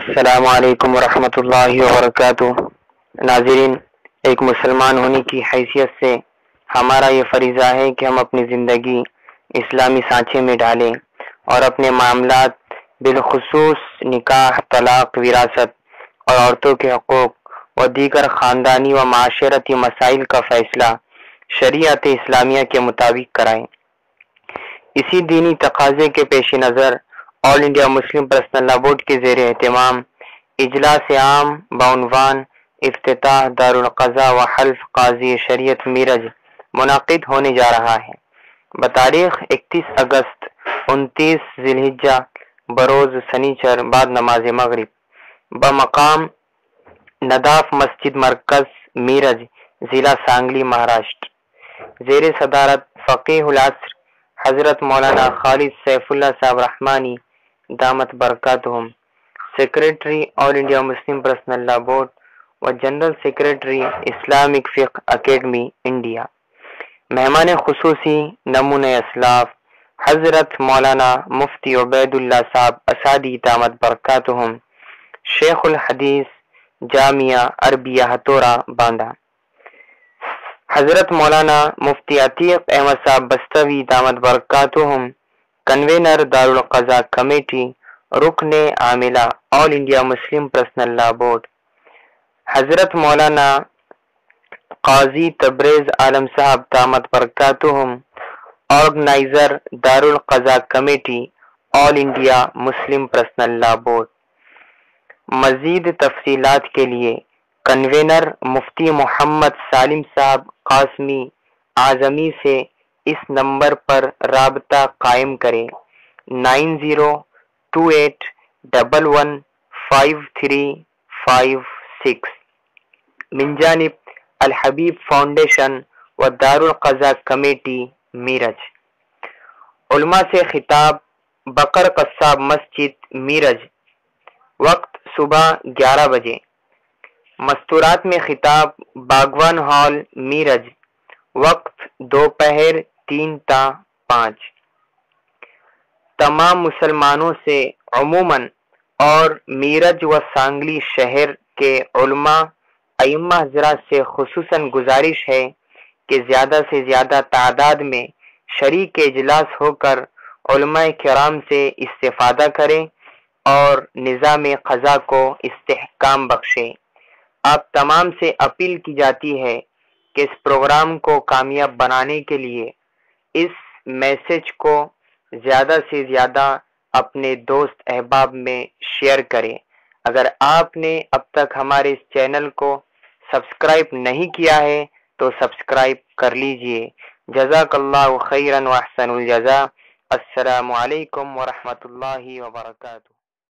السلام علیکم ورحمۃ اللہ وبرکاتہ۔ ناظرین، ایک مسلمان ہونے کی حیثیت سے ہمارا یہ فریضہ ہے کہ ہم اپنی زندگی اسلامی سانچے میں ڈالیں اور اپنے معاملات بالخصوص نکاح، طلاق، وراثت اور عورتوں کے حقوق و دیگر خاندانی و معاشرتی مسائل کا فیصلہ شریعت اسلامیہ کے مطابق کرائیں۔ اسی دینی تقاضے کے پیش نظر آل انڈیا مسلم پرسنل لا بورڈ کے زیر اہتمام اجلاس عام بعنوان افتتاح دارالقضاء و حلف قاضی شریعت میرج منعقد ہونے جا رہا ہے بتاریخ 31 اگست 29 ذی الحجہ بروز سنیچر بعد نماز مغرب بمقام نداف مسجد مرکز میرج ضلع سانگلی مہاراشٹر، زیر صدارت فقیہ العصر حضرت مولانا خالد سیف اللہ صاحب رحمانی دامت برکاتہم، سیکریٹری آل انڈیا مسلم پرسنل لا بورڈ و جنرل سیکریٹری اسلامک فقہ اکیڈمی انڈیا۔ مہمان خصوصی نمونہ اسلاف حضرت مولانا مفتی عبید اللہ صاحب اسادی دامت برکاتہم، شیخ الحدیث جامعہ عربیہ ہتھورا باندہ، حضرت مولانا مفتی عتیق احمد صاحب بستوی دامت برکاتہم، کنوینر دارالقضاء کمیٹی، رکن عاملہ آل انڈیا مسلم پرسنل لا بورڈ، حضرت مولانا قاضی تبریز عالم صاحب دامت برکاتہم، آرگنائزر دارالقضاء کمیٹی آل انڈیا مسلم پرسنل لا بورڈ۔ مزید تفصیلات کے لیے کنوینر مفتی محمد سالم صاحب قاسمی اعظمی سے اس نمبر پر رابطہ قائم کریں 9028115356 من جانب الحبیب فاؤنڈیشن و دارالقضاء کمیٹی میرج۔ علماء سے خطاب بقر قصاب مسجد میرج، وقت صبح 11 بجے۔ مستورات میں خطاب باغوان ہال میرج، وقت دوپہر 3 تا 5۔ تمام مسلمانوں سے عموماً اور میرج و سانگلی شہر کے علماء ائمہ حضرات سے خصوصاً گزارش ہے کہ زیادہ سے زیادہ تعداد میں شریک اجلاس ہو کر علماء کرام سے استفادہ کریں اور نظام قضا کو استحکام بخشیں۔ آپ تمام سے اپیل کی جاتی ہے کہ اس پروگرام کو کامیاب بنانے کے لیے اس میسج کو زیادہ سے زیادہ اپنے دوست احباب میں شیئر کریں۔ اگر آپ نے اب تک ہمارے اس چینل کو سبسکرائب نہیں کیا ہے تو سبسکرائب کر لیجئے۔ جزاک اللہ خیرا و احسن الجزاء۔ السلام علیکم ورحمۃ اللہ وبرکاتہ۔